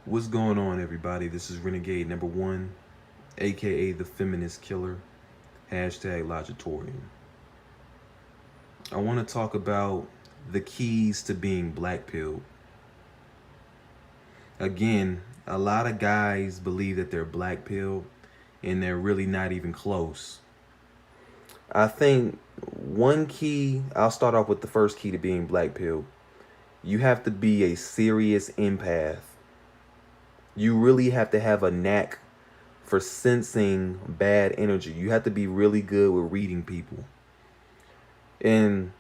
What's going on, everybody? This is Renegade number one, aka the Feminist Killer, hashtag Logitorian. I want to talk about the keys to being blackpilled. Again, a lot of guys believe that they're blackpilled and they're really not even close. I think one key, I'll start off with the first key to being blackpilled. You have to be a serious empath. You really have to have a knack for sensing bad energy. You have to be really good with reading people. And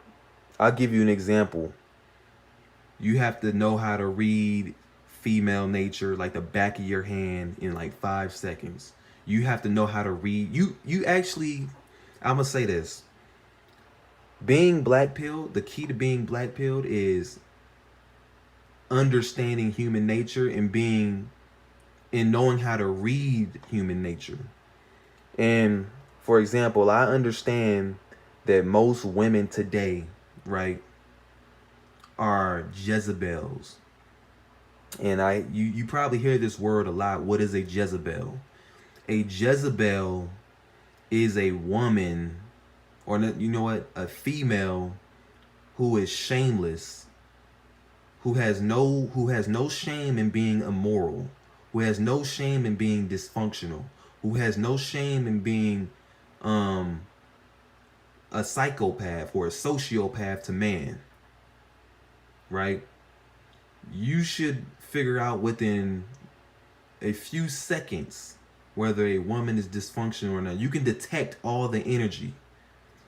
I'll give you an example. You have to know how to read female nature like the back of your hand in like 5 seconds. You have to know how to read. You actually, I'm gonna say this. Being black pilled, the key to being black pilled is understanding human nature and knowing how to read human nature. And for example, I understand that most women today, right, are Jezebels. And you probably hear this word a lot. What is a Jezebel? A Jezebel is a woman, or you know what, a female who is shameless, who has no shame in being immoral, who has no shame in being dysfunctional, who has no shame in being a psychopath or a sociopath to man, right? You should figure out within a few seconds whether a woman is dysfunctional or not. You can detect all the energy.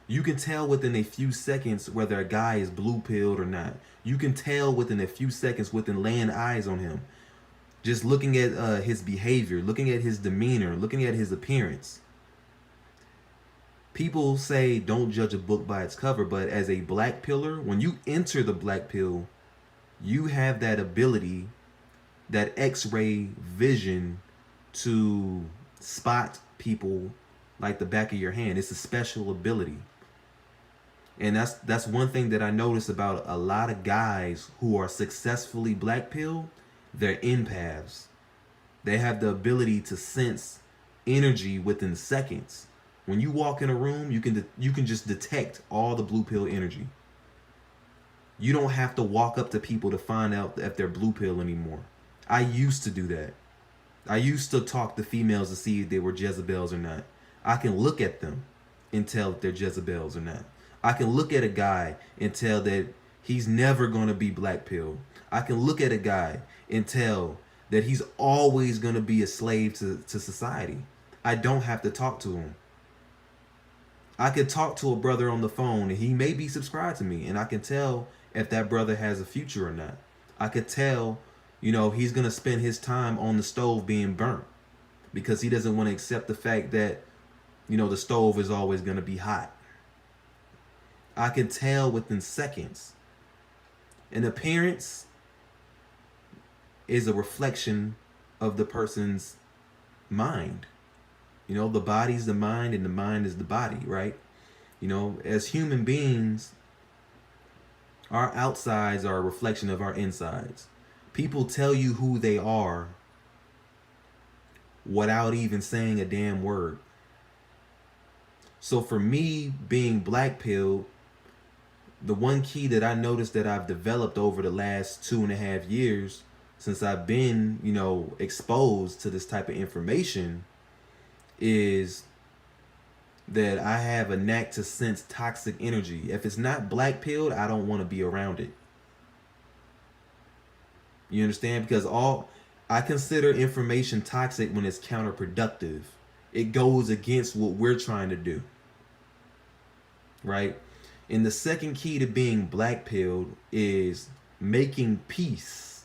You can tell within a few seconds whether a guy is blue pilled or not. You can tell within a few seconds within laying eyes on him. Just looking at his behavior, looking at his demeanor, looking at his appearance. People say don't judge a book by its cover, but as a black pillar, when you enter the black pill, you have that ability, that x-ray vision to spot people like the back of your hand. It's a special ability. And that's one thing that I notice about a lot of guys who are successfully black pill. They're empaths. They have the ability to sense energy within seconds. When you walk in a room, you can just detect all the blue pill energy. You don't have to walk up to people to find out if they're blue pill anymore. I used to do that. I used to talk to females to see if they were Jezebels or not. I can look at them and tell if they're Jezebels or not. I can look at a guy and tell that he's never going to be black pill. I can look at a guy and tell that he's always going to be a slave to society. I don't have to talk to him. I could talk to a brother on the phone and he may be subscribed to me, and I can tell if that brother has a future or not. I could tell, he's going to spend his time on the stove being burnt because he doesn't want to accept the fact that, the stove is always going to be hot. I can tell within seconds. An appearance is a reflection of the person's mind. The body's the mind and the mind is the body, right? As human beings, our outsides are a reflection of our insides. People tell you who they are without even saying a damn word. So for me, being black pilled, the one key that I noticed that I've developed over the last 2.5 years since I've been, exposed to this type of information is that I have a knack to sense toxic energy. If it's not black pilled, I don't want to be around it. You understand? Because I consider information toxic when it's counterproductive. It goes against what we're trying to do. Right? And the second key to being black pilled is making peace.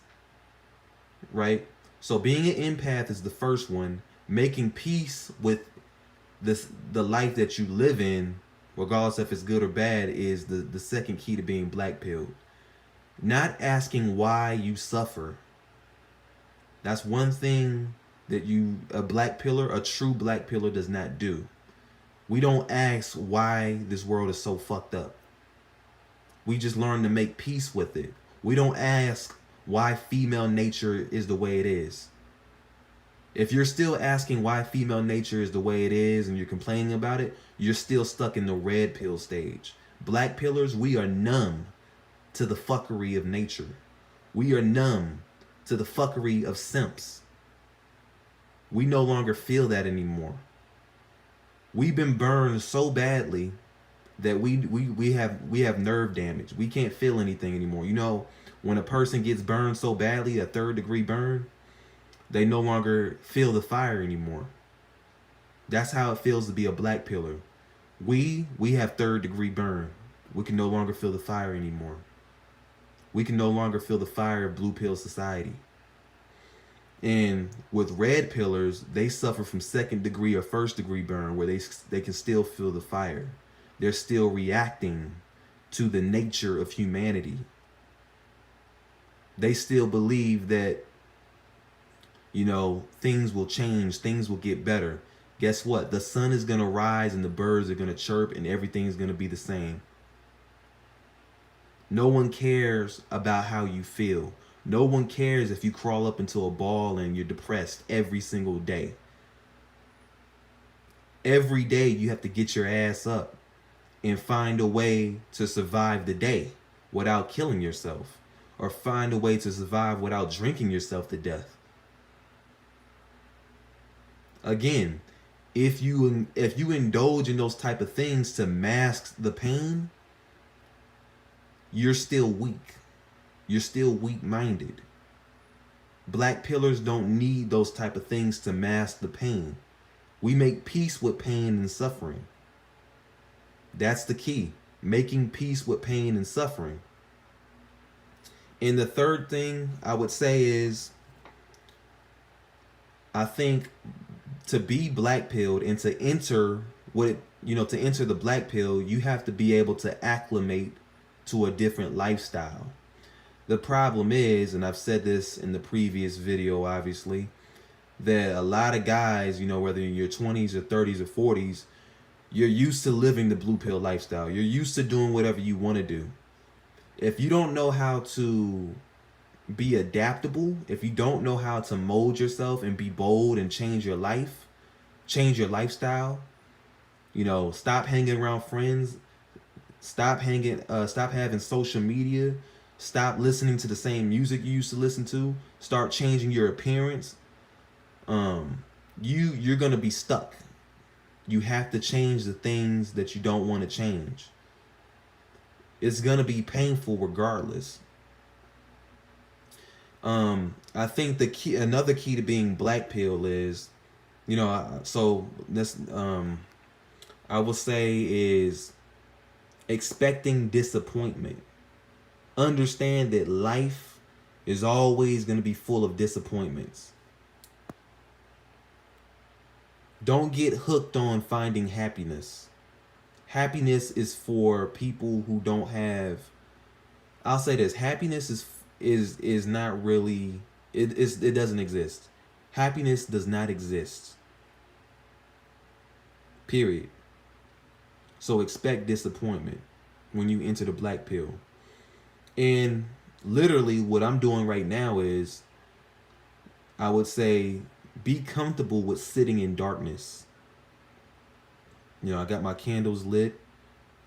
Right? So being an empath is the first one. Making peace with the life that you live in, regardless if it's good or bad, is the second key to being black pilled. Not asking why you suffer. That's one thing that a black pillar, a true black pillar, does not do. We don't ask why this world is so fucked up. We just learn to make peace with it. We don't ask why female nature is the way it is. If you're still asking why female nature is the way it is and you're complaining about it, you're still stuck in the red pill stage. Black pillars, we are numb to the fuckery of nature. We are numb to the fuckery of simps. We no longer feel that anymore. We've been burned so badly that we have nerve damage. We can't feel anything anymore. You know, when a person gets burned so badly, a 3rd degree burn, they no longer feel the fire anymore. That's how it feels to be a black pillar. We have 3rd degree burn. We can no longer feel the fire anymore. We can no longer feel the fire of blue pill society. And with red pillars, they suffer from 2nd degree or 1st degree burn, where they can still feel the fire. They're still reacting to the nature of humanity. They still believe that, you know, things will change, things will get better. Guess what? The sun is going to rise and the birds are going to chirp and everything's going to be the same. No one cares about how you feel. No one cares if you crawl up into a ball and you're depressed every single day. Every day you have to get your ass up and find a way to survive the day without killing yourself, or find a way to survive without drinking yourself to death. Again, if you indulge in those type of things to mask the pain, you're still weak. You're still weak-minded. Black pillars don't need those type of things to mask the pain. We make peace with pain and suffering. That's the key. Making peace with pain and suffering. And the third thing I would say is, I think to be black pilled and to enter to enter the black pill, you have to be able to acclimate to a different lifestyle. The problem is, and I've said this in the previous video, obviously, that a lot of guys, whether in your 20s or 30s or 40s, you're used to living the blue pill lifestyle. You're used to doing whatever you want to do. If you don't know how to be adaptable, if you don't know how to mold yourself and be bold and change your life, change your lifestyle, stop hanging around friends, stop having social media, stop listening to the same music you used to listen to, start changing your appearance, you're going to be stuck. You have to change the things that you don't want to change. It's going to be painful regardless. I think another key to being black pill is, I will say is expecting disappointment. Understand that life is always going to be full of disappointments. Don't get hooked on finding happiness. Happiness is for people who don't have, I'll say this, happiness is not really, it doesn't exist. Happiness does not exist. Period. So expect disappointment when you enter the black pill. And literally what I'm doing right now is, I would say, be comfortable with sitting in darkness. I got my candles lit.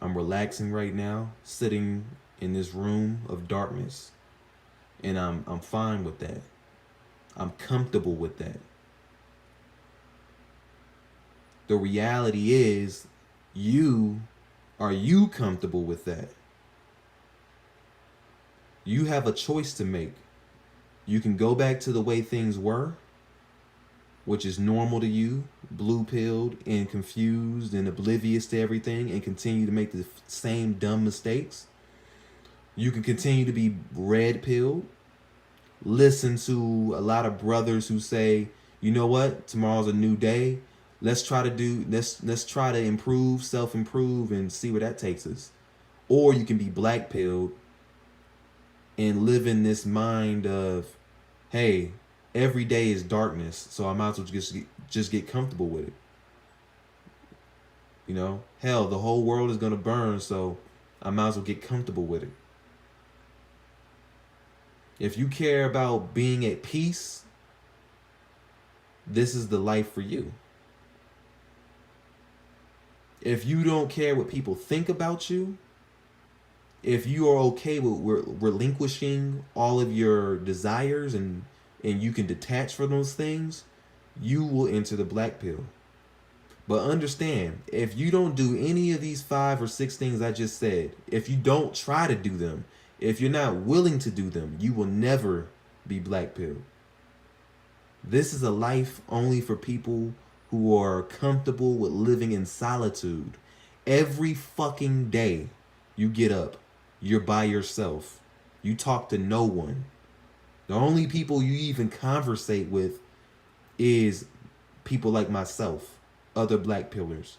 I'm relaxing right now, sitting in this room of darkness. And I'm fine with that. I'm comfortable with that. The reality is, are you comfortable with that? You have a choice to make. You can go back to the way things were, which is normal to you, blue-pilled and confused and oblivious to everything, and continue to make the same dumb mistakes. You can continue to be red-pilled, listen to a lot of brothers who say, you know what, tomorrow's a new day. Let's try to improve, self-improve, and see where that takes us. Or you can be black-pilled and live in this mind of, hey, every day is darkness, so I might as well just get comfortable with it. Hell, the whole world is going to burn, so I might as well get comfortable with it. If you care about being at peace, this is the life for you. If you don't care what people think about you, if you are okay with relinquishing all of your desires and you can detach from those things, you will enter the black pill. But understand, if you don't do any of these 5 or 6 things I just said, if you don't try to do them, if you're not willing to do them, you will never be black pill. This is a life only for people who are comfortable with living in solitude. Every fucking day you get up, you're by yourself. You talk to no one. The only people you even conversate with is people like myself, other black pillars.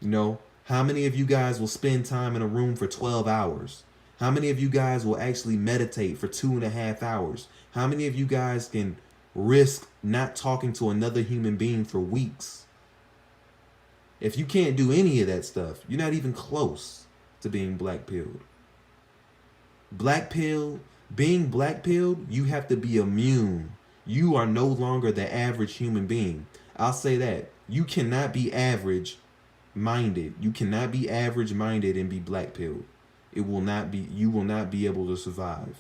You know, how many of you guys will spend time in a room for 12 hours? How many of you guys will actually meditate for 2.5 hours? How many of you guys can risk not talking to another human being for weeks? If you can't do any of that stuff, you're not even close to being black pilled. Being black pilled, you have to be immune. You are no longer the average human being. I'll say that. You cannot be average minded. You cannot be average minded and be black pilled. You will not be able to survive.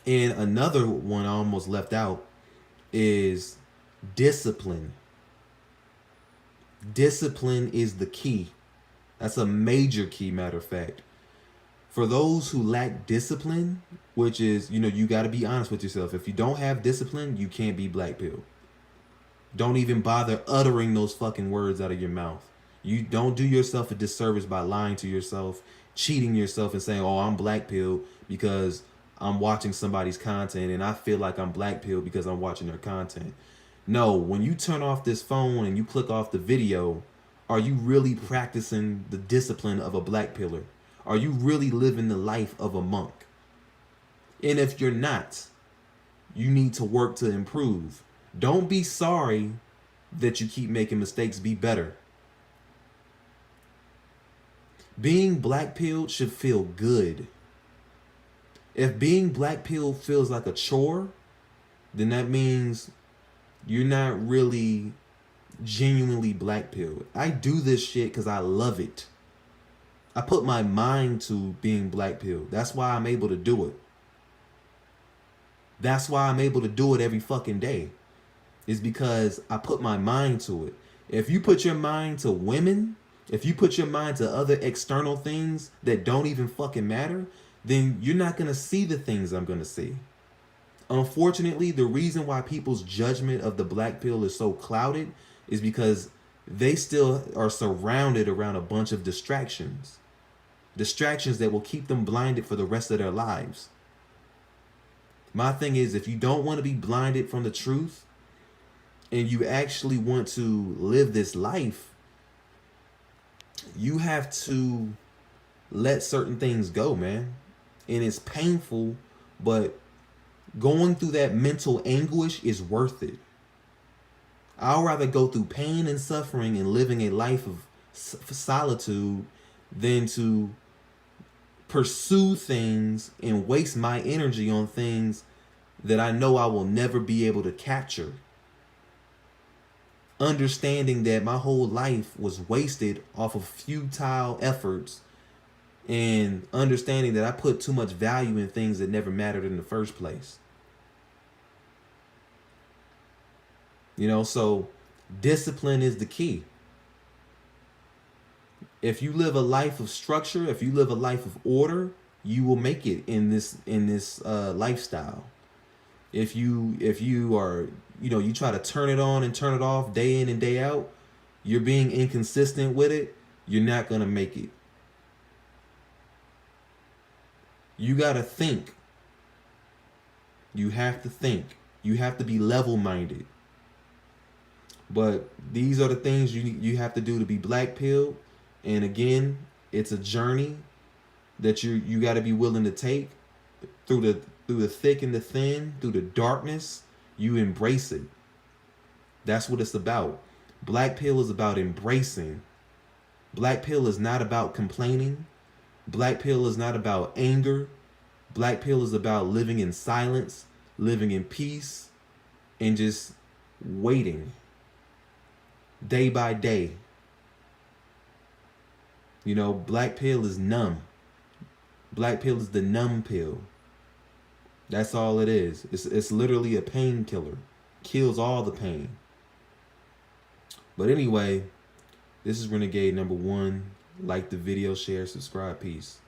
And another one I almost left out is discipline. Discipline is the key. That's a major key, matter of fact. For those who lack discipline, which is, you got to be honest with yourself. If you don't have discipline, you can't be black pill. Don't even bother uttering those fucking words out of your mouth. You don't do yourself a disservice by lying to yourself, cheating yourself and saying, oh, I'm black pill because I'm watching somebody's content and I feel like I'm black pill because I'm watching their content. No, when you turn off this phone and you click off the video, are you really practicing the discipline of a black pillar? Are you really living the life of a monk? And if you're not, you need to work to improve. Don't be sorry that you keep making mistakes. Be better. Being black pilled should feel good. If being black pilled feels like a chore, then that means you're not really genuinely black pilled. I do this shit because I love it. I put my mind to being black pilled. That's why I'm able to do it. That's why I'm able to do it every fucking day. Is because I put my mind to it. If you put your mind to women, if you put your mind to other external things that don't even fucking matter, then you're not going to see the things I'm going to see. Unfortunately, the reason why people's judgment of the black pill is so clouded is because they still are surrounded around a bunch of distractions. Distractions that will keep them blinded for the rest of their lives. My thing is, if you don't want to be blinded from the truth and you actually want to live this life, you have to let certain things go, man. And it's painful, but going through that mental anguish is worth it. I'd rather go through pain and suffering and living a life of solitude than to pursue things and waste my energy on things that I know I will never be able to capture. Understanding that my whole life was wasted off of futile efforts, and understanding that I put too much value in things that never mattered in the first place. So discipline is the key. If you live a life of structure, if you live a life of order, you will make it in this lifestyle. If you are, you try to turn it on and turn it off day in and day out, you're being inconsistent with it, you're not going to make it. You got to think. You have to think. You have to be level-minded. But these are the things you have to do to be black pilled. And again, it's a journey that you got to be willing to take through the thick and the thin, through the darkness. You embrace it. That's what it's about. Black pill is about embracing. Black pill is not about complaining. Black pill is not about anger. Black pill is about living in silence, living in peace, and just waiting day by day. You know, black pill is numb. Black pill is the numb pill. That's all it is. It's literally a painkiller. Kills all the pain. But anyway, this is Renegade number 1. Like the video, share, subscribe. Peace.